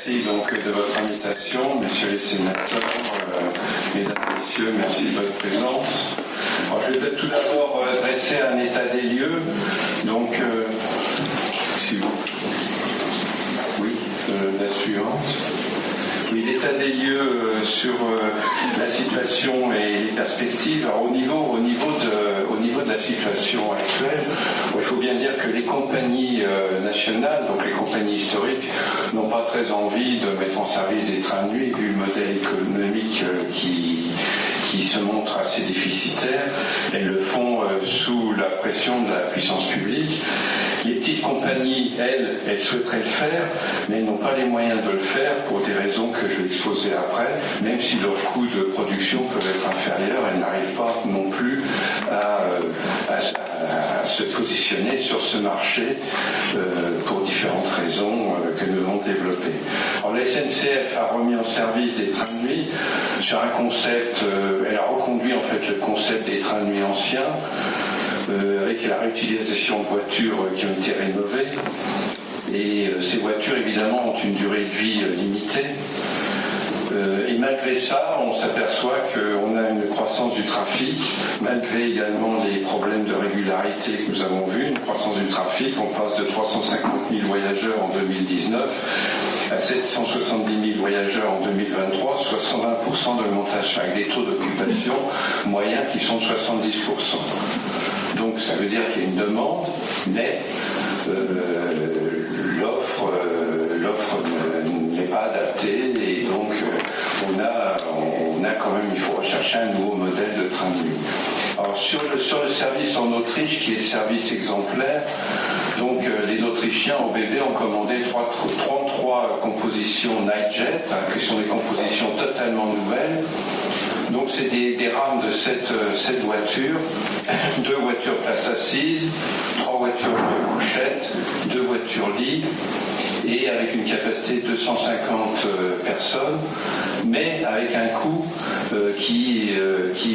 Merci donc de votre invitation, messieurs les sénateurs, mesdames, messieurs, merci de votre présence. Alors, je vais tout d'abord dresser un état des lieux. Donc, si vous... Oui, la suivante. Oui, l'état des lieux sur la situation et les perspectives. Alors, au niveau de la situation actuelle, il faut bien dire que les compagnies nationales, donc les compagnies historiques, n'ont pas très envie de mettre en service des trains de nuit, vu le modèle économique qui se montre assez déficitaire. Elles le font sous la pression de la puissance publique. Les petites compagnies, elles souhaiteraient le faire, mais elles n'ont pas les moyens de le faire pour des raisons que je vais exposer après. Même si leurs coûts de production peuvent être inférieurs, elles n'arrivent pas non plus à se positionner sur ce marché pour différentes raisons que nous allons développer. Alors, la SNCF a remis en service des trains de nuit sur un concept, elle a reconduit en fait le concept des trains de nuit anciens, avec la réutilisation de voitures qui ont été rénovées. Et ces voitures, évidemment, ont une durée de vie limitée. Et malgré ça, on s'aperçoit qu'on a une croissance du trafic, malgré également les problèmes de régularité que nous avons vus, une croissance du trafic. On passe de 350 000 voyageurs en 2019 à 770 000 voyageurs en 2023, 61% d'augmentation, avec des taux d'occupation moyens qui sont de 70%. Donc ça veut dire qu'il y a une demande, mais l'offre n'est pas adaptée, et donc on a quand même, il faut rechercher un nouveau modèle de train de nuit. Alors sur le service en Autriche, qui est le service exemplaire, donc les Autrichiens au BB ont commandé 33 compositions Nightjet, qui sont des compositions totalement nouvelles. Donc c'est des rames de 7 voitures, 2 voitures place assise, 3 voitures couchettes, 2 voitures lit, et avec une capacité de 250 personnes, mais avec un coût qui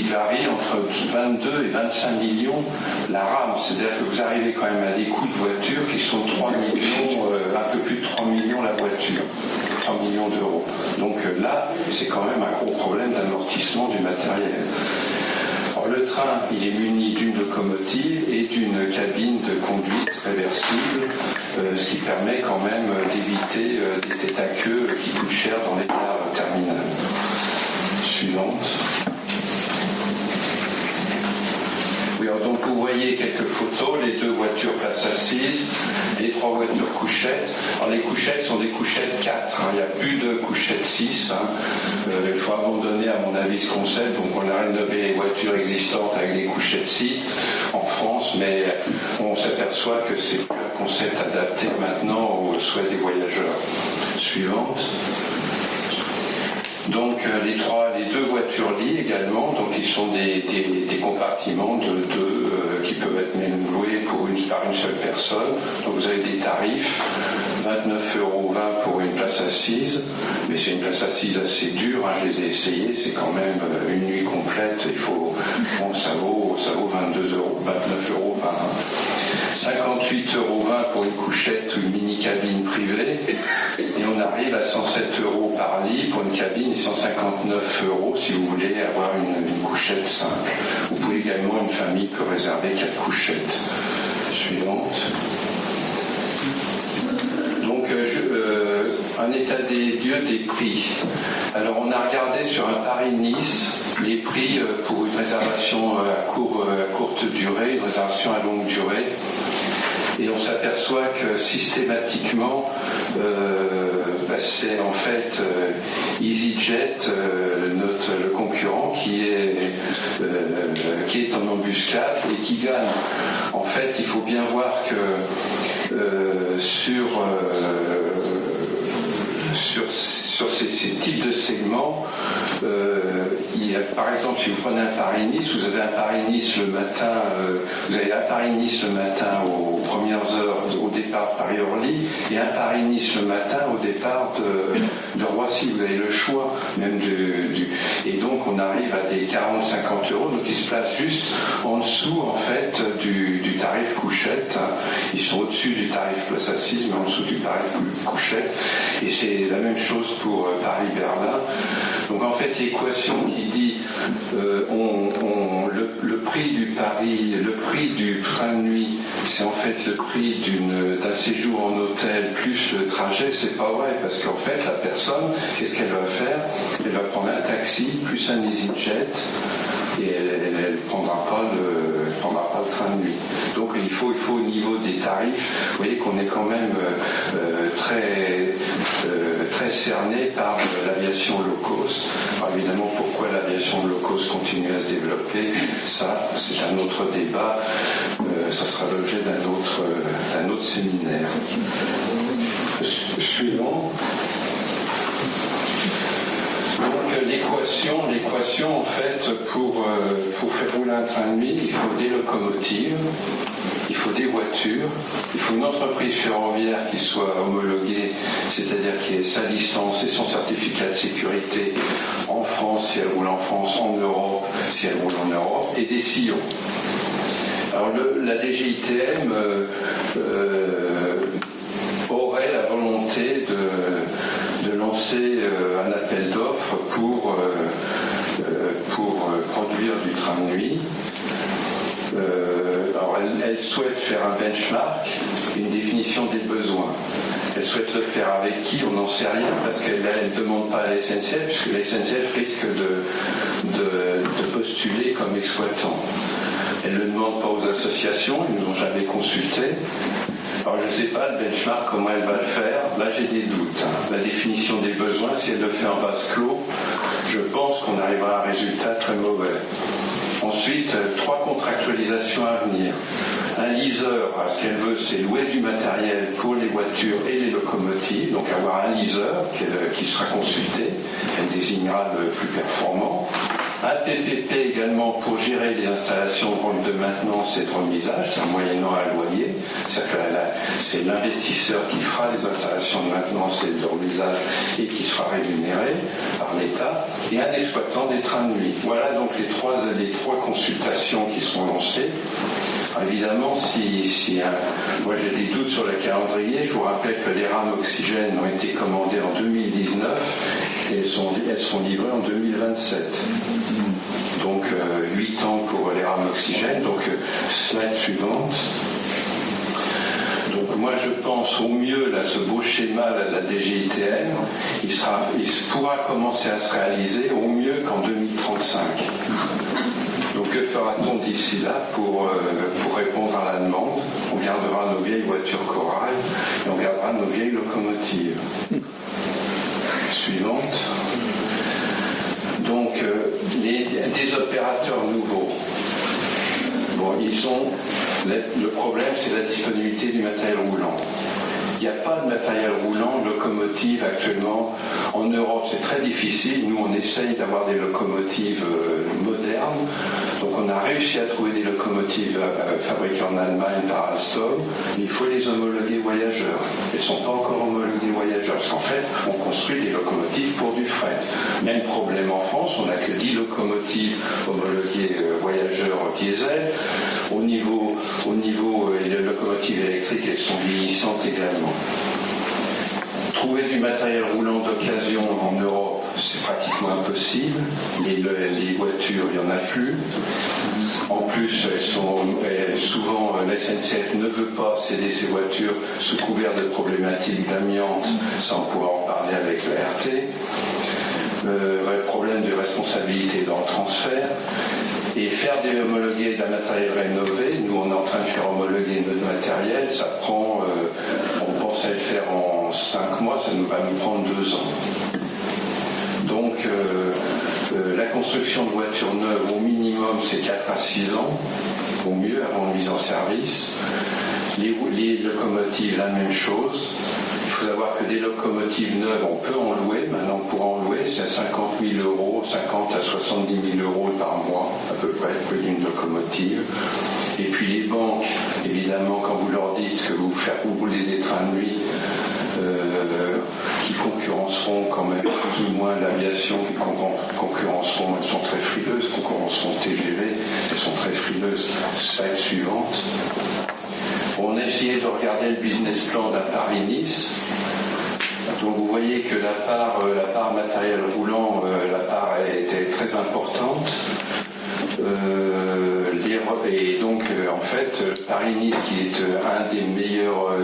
varie entre 22 et 25 millions la rame. C'est-à-dire que vous arrivez quand même à des coûts de voiture qui sont 3 millions, un peu plus de 3 millions la voiture. 3 millions d'euros. Donc là, c'est quand même un gros problème d'amortissement du matériel. Alors, le train, il est muni d'une locomotive et d'une cabine de conduite réversible, ce qui permet quand même d'éviter des têtes à queue qui coûtent cher dans les gares terminales. Suivante. Oui, alors donc vous voyez quelques photos, les 2 voitures place assise, les 3 voitures couchettes. Alors les couchettes sont des couchettes 4, il n'y a plus de couchettes 6. Il faut abandonner à mon avis ce concept, donc on a rénové les voitures existantes avec des couchettes 6 en France, mais on s'aperçoit que c'est plus un concept adapté maintenant aux souhaits des voyageurs. Suivante. Donc les 2 voitures lits également, donc ils sont des compartiments qui peuvent être même loués par une seule personne. Donc vous avez des tarifs, 29,20 € pour une place assise, mais c'est une place assise assez dure, je les ai essayées, c'est quand même une nuit complète, ça vaut 29,20 €. 58,20 € pour une couchette ou une mini-cabine privée, et on arrive à 107 € par lit pour une cabine et 159 € si vous voulez avoir une couchette simple. Vous pouvez également, une famille peut réserver 4 couchettes. Suivante. Donc, un état des lieux des prix. Alors, on a regardé sur un Paris-Nice les prix pour une réservation à courte durée, une réservation à longue durée. Et on s'aperçoit que systématiquement, c'est en fait EasyJet, le concurrent, qui est en embuscade et qui gagne. En fait, il faut bien voir que sur ces types de segments, par exemple, si vous prenez un Paris-Nice, vous avez un Paris-Nice le matin, vous avez un Paris-Nice le matin aux premières heures au départ de Paris-Orly et un Paris-Nice le matin au départ de Roissy. Vous avez le choix même et donc on arrive à des 40-50 euros, donc ils se placent juste en dessous en fait du tarif couchette. Ils sont au-dessus du tarif place assise, mais en dessous du tarif couchette. Et c'est la même chose pour Paris-Berlin. Donc en fait, l'équation qui dit le prix du Paris, le prix du train de nuit, c'est en fait le prix d'un séjour en hôtel plus le trajet, c'est pas vrai, parce qu'en fait, la personne, qu'est-ce qu'elle va faire? Elle va prendre un taxi plus un EasyJet et elle ne prendra pas le train de nuit. Donc il faut au niveau des tarifs, vous voyez qu'on est quand même très cerné par l'aviation low cost. Alors évidemment, pourquoi l'aviation low cost continue à se développer, ça c'est un autre débat, ça sera l'objet d'un autre séminaire. Suivant. Donc l'équation en fait pour faire rouler un train de nuit, il faut des locomotives, il faut des voitures, il faut une entreprise ferroviaire qui soit homologuée, c'est-à-dire qui ait sa licence et son certificat de sécurité en France si elle roule en France, en Europe si elle roule en Europe, et des sillons. Alors la DGITM aurait la volonté de lancer un appel d'offres pour produire du train de nuit. Alors elle souhaite faire un benchmark, une définition des besoins. Elle souhaite le faire avec qui? On n'en sait rien parce qu'elle ne demande pas à la SNCF, puisque la SNCF risque de postuler comme exploitant. Elle ne le demande pas aux associations, ils ne nous ont jamais consulté. Alors je ne sais pas, le benchmark, comment elle va le faire. Là j'ai des doutes. La définition des besoins, si elle le fait en vase clos, je pense qu'on arrivera à un résultat très mauvais. Ensuite, 3 contractualisations à venir. Un leaser, ce qu'elle veut, c'est louer du matériel pour les voitures et les locomotives, donc avoir un leaser qui sera consulté, elle désignera le plus performant. Un PPP également pour gérer les installations de maintenance et de remisage, c'est moyennant un loyer, c'est l'investisseur qui fera les installations de maintenance et de remisage et qui sera rémunéré par l'État, et un exploitant des trains de nuit. Voilà donc les trois consultations qui seront lancées. Évidemment, moi j'ai des doutes sur le calendrier, je vous rappelle que les rames oxygène ont été commandées en 2019 et elles seront livrées en 2027. Donc 8 ans pour les rames oxygène. Donc slide suivante. Donc moi je pense au mieux, là, ce beau schéma là, de la DGITM, il pourra commencer à se réaliser au mieux qu'en 2035. Donc que fera-t-on d'ici là pour répondre à la demande? On gardera nos vieilles voitures corail et on gardera nos vieilles locomotives. Suivante. Donc des opérateurs nouveaux. Bon, le problème c'est la disponibilité du matériel roulant. Il n'y a pas de matériel roulant, locomotive actuellement. En Europe, c'est très difficile. Nous, on essaye d'avoir des locomotives modernes. Donc, on a réussi à trouver des locomotives fabriquées en Allemagne par Alstom. Mais il faut les homologuer voyageurs. Elles ne sont pas encore homologuées voyageurs. Parce qu'en fait, on construit des locomotives pour du fret. Même problème en France, on n'a que 10 locomotives homologuées voyageurs diesel. Au niveau les locomotives électriques, elles sont vieillissantes également. Trouver du matériel roulant d'occasion en Europe, c'est pratiquement impossible. Les voitures, il n'y en a plus. En plus, souvent, la SNCF ne veut pas céder ses voitures sous couvert de problématiques d'amiante, sans pouvoir en parler avec la RT. Problème de responsabilité dans le transfert. Et faire des homologués d'un matériel rénové, nous on est en train de faire homologuer notre matériel, ça prend, on pensait le faire en 5 mois, ça va nous prendre 2 ans. Donc La construction de voitures neuves, au minimum, c'est 4 à 6 ans, au mieux, avant de mise en service. Les locomotives, la même chose. Il faut savoir que des locomotives neuves, on peut en louer. Maintenant, pour en louer, c'est à 50 000 euros, 50 à 70 000 euros par mois, à peu près, près d'une locomotive. Et puis les banques, évidemment, quand vous leur dites que vous faites rouler des trains de nuit, qui concurrenceront quand même plus ou moins l'aviation, qui concurrenceront, elles sont très frileuses, concurrenceront TGV, elles sont très frileuses. Slide suivante. On a essayé de regarder le business plan d'un Paris-Nice. Donc vous voyez que la part matériel roulant, la part était très importante. Et donc en fait Paris-Nice qui est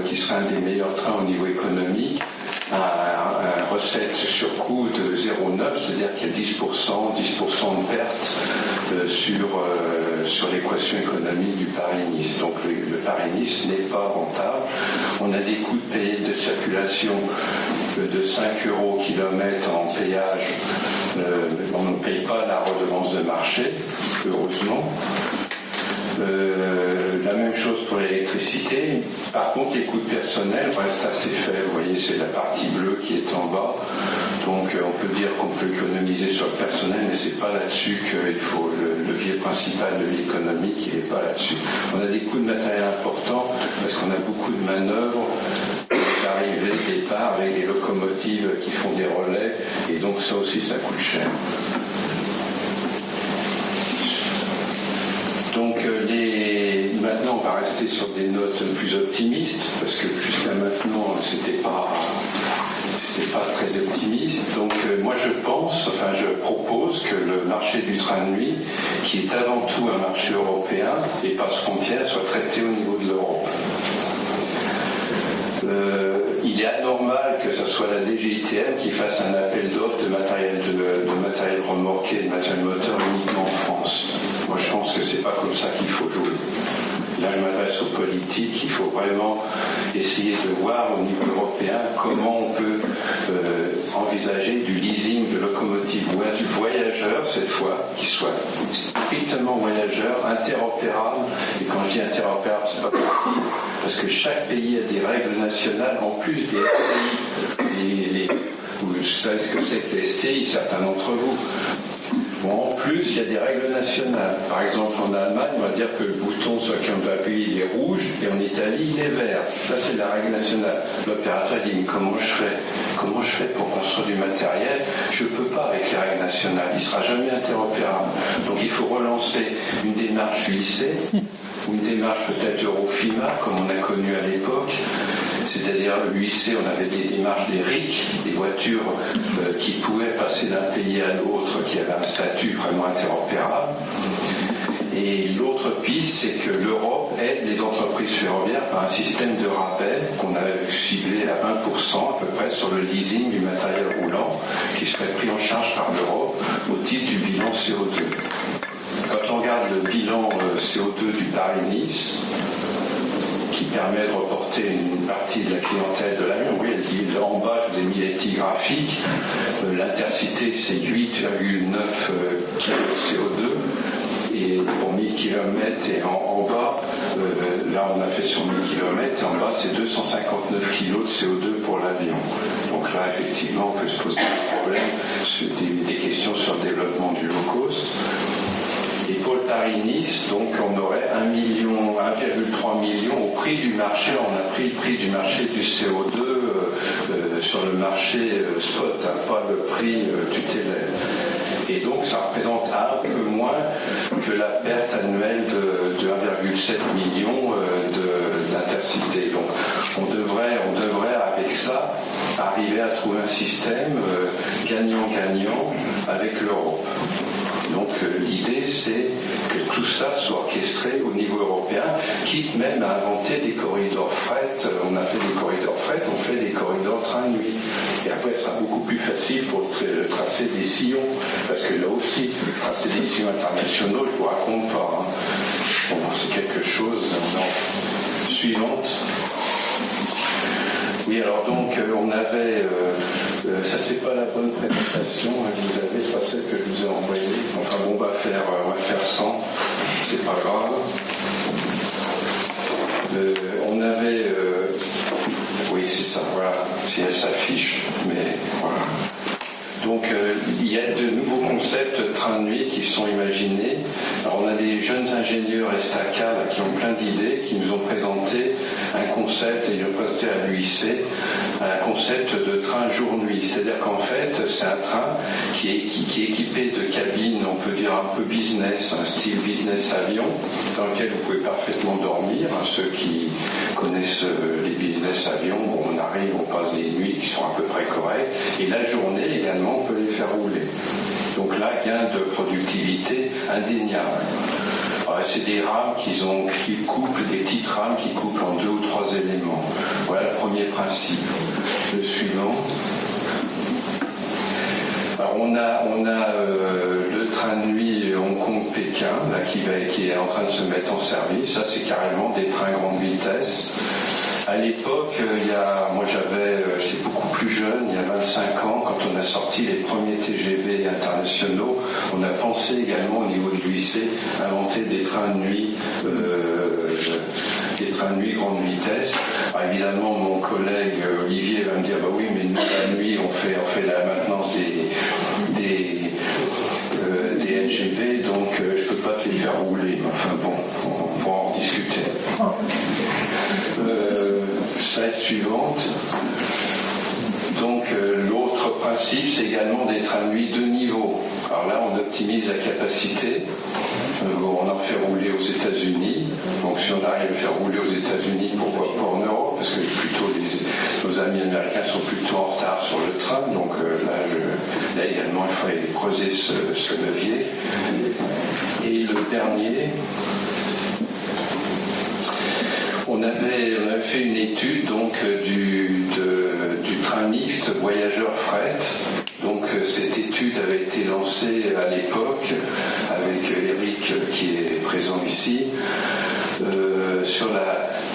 qui serait un des meilleurs trains au niveau économique, a une recette sur coût de 0,9, c'est-à-dire qu'il y a 10% de perte sur l'équation économique du Paris-Nice. Donc le Paris-Nice n'est pas rentable. On a des coûts de circulation de 5 € km en péage. On ne paye pas la redevance de marché, heureusement. La même chose pour l'électricité. Par contre, les coûts de personnel restent assez faibles. Vous voyez, c'est la partie bleue qui est en bas. Donc, on peut dire qu'on peut économiser sur le personnel, mais c'est pas là-dessus qu'il faut le levier principal de l'économie, qui n'est pas là-dessus. On a des coûts de matériel importants parce qu'on a beaucoup de manœuvres, des arrivées, des départs avec des locomotives qui font des relais, et donc ça aussi, ça coûte cher. Donc maintenant on va rester sur des notes plus optimistes parce que jusqu'à maintenant c'était pas très optimiste. Donc moi je propose que le marché du train de nuit, qui est avant tout un marché européen et passe frontière, soit traité au niveau de l'Europe. Il est anormal que ce soit la DGITM qui fasse un appel d'offres de matériel remorqué et de matériel moteur uniquement en France. Moi, je pense que c'est pas comme ça qu'il faut jouer. Là, je m'adresse aux politiques. Il faut vraiment essayer de voir au niveau européen comment on peut envisager du leasing de locomotives voyageurs, cette fois, qui soit strictement voyageurs, interopérables. Et quand je dis interopérable, c'est pas possible, parce que chaque pays a des règles nationales, en plus des STI. Vous savez ce que c'est que les STI, certains d'entre vous. Bon, en plus, il y a des règles nationales. Par exemple, en Allemagne, on va dire que le bouton sur lequel on doit appuyer, il est rouge, et en Italie, il est vert. Ça, c'est la règle nationale. L'opérateur dit, mais comment je fais pour construire du matériel? Je ne peux pas avec les règles nationales. Il ne sera jamais interopérable. Donc, il faut relancer une démarche UIC, ou une démarche peut-être Eurofima, comme on a connu à l'époque. C'est-à-dire, l'UIC, on avait des démarches des RIC, des voitures qui pouvaient passer d'un pays à l'autre, qui avaient un statut vraiment interopérable. Et l'autre piste, c'est que l'Europe aide les entreprises ferroviaires par un système de rabais qu'on avait ciblé à 1% à peu près sur le leasing du matériel roulant, qui serait pris en charge par l'Europe au titre du bilan CO2. Quand on regarde le bilan CO2 du Paris-Nice, qui permet de reporter une partie de la clientèle de l'avion. Oui, elle dit en bas, je vous ai mis les petits graphiques. L'intercité, c'est 8,9 kg de CO2. Et pour 1000 km, et en bas, là on a fait sur 1000 km, et en bas c'est 259 kg de CO2 pour l'avion. Donc là, effectivement, on peut se poser des problèmes, des questions sur le développement du low cost. Et pour le Paris-Nice, donc on aurait 1,3 million au prix du marché. On a pris le prix du marché du CO2 sur le marché spot, pas le prix tutélaire. Et donc ça représente un peu moins que la perte annuelle de 1,7 million d'intercité. Donc on devrait avec ça arriver à trouver un système gagnant-gagnant avec l'Europe. Donc l'idée, c'est que tout ça soit orchestré au niveau européen, quitte même à inventer des corridors fret. On a fait des corridors fret, on fait des corridors train de nuit. Et après, ce sera beaucoup plus facile pour le tracé des sillons, parce que là aussi, le tracé des sillons internationaux, je ne vous raconte pas. Hein. Bon, c'est quelque chose. Non. Suivante. Oui, alors donc on avait, ça c'est pas la bonne présentation, vous avez, c'est pas celle que je vous ai envoyée. Enfin bon, on va faire 100, c'est pas grave. On avait, oui c'est ça, voilà, si elle s'affiche, mais voilà. Donc il y a de nouveaux concepts de train de nuit qui sont imaginés. Alors, on a des jeunes ingénieurs Estaca qui ont plein d'idées, qui nous ont présenté un concept, et ils l'ont présenté à l'UIC, un concept de train jour-nuit. C'est-à-dire qu'en fait, c'est un train qui est équipé de cabines, on peut dire un peu business, un style business avion, dans lequel vous pouvez parfaitement dormir. Ceux qui connaissent les business avions, bon, on arrive, on passe des nuits qui sont à peu près correctes, et la journée également, on peut les faire rouler. Donc là, gain de productivité indéniable. C'est des rames qui couplent, des petites rames qui couplent en 2 ou 3 éléments. Voilà le premier principe. Le suivant. Alors on a le train de nuit Hong Kong-Pékin là, qui est en train de se mettre en service. Ça, c'est carrément des trains grande vitesse. À l'époque, moi j'étais beaucoup plus jeune, il y a 25 ans, quand on a sorti les premiers TGV internationaux, on a pensé également au niveau de l'UIC inventer des trains de nuit grande vitesse. Alors, évidemment, mon collègue Olivier va me dire, bah oui, mais nous, la nuit, on fait la maintenance des NGV, donc je peux pas te les faire rouler. Enfin bon, on pourra en discuter. Slide suivante. Donc l'autre principe, c'est également des trains de nuit de niveau. Alors là, on optimise la capacité. On en fait rouler aux États-Unis. Donc si on arrive à le faire rouler aux États-Unis, pourquoi pas en Europe? Parce que nos amis américains sont plutôt en retard sur le train. Donc là également, il faudrait creuser ce levier. Et le dernier, on avait fait une étude donc du train mixte voyageurs-fret. Donc cette étude avait été lancée à l'époque avec Eric qui est présent ici.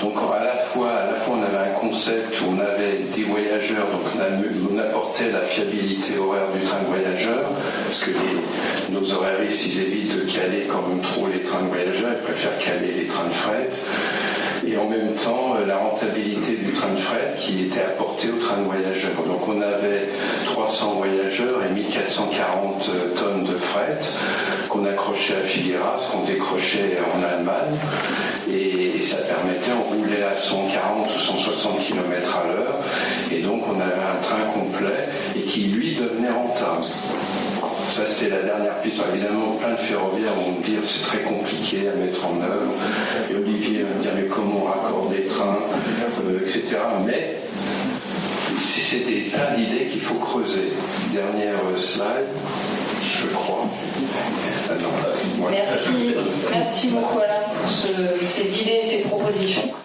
Donc à la fois on avait un concept où on avait des voyageurs, donc on apportait la fiabilité horaire du train de voyageurs, parce que nos horaires ils évitent de caler quand même trop les trains de voyageurs, ils préfèrent caler les trains de fret. Et en même temps, la rentabilité du train de fret qui était apportée au train de voyageurs. Donc on avait 300 voyageurs et 1440 tonnes de fret qu'on accrochait à Figueras, qu'on décrochait en Allemagne. Et ça permettait, on roulait à 140 ou 160 km à l'heure. Et donc on avait un train complet et qui lui devenait rentable. Ça, c'était la dernière piste. Alors, évidemment, plein de ferroviaires vont me dire que c'est très compliqué à mettre en œuvre. Et Olivier va me dire, mais comment on raccorde les trains, etc. Mais c'était plein d'idées qu'il faut creuser. Dernière slide, je crois. Voilà. Merci beaucoup Alain pour ces idées et ces propositions.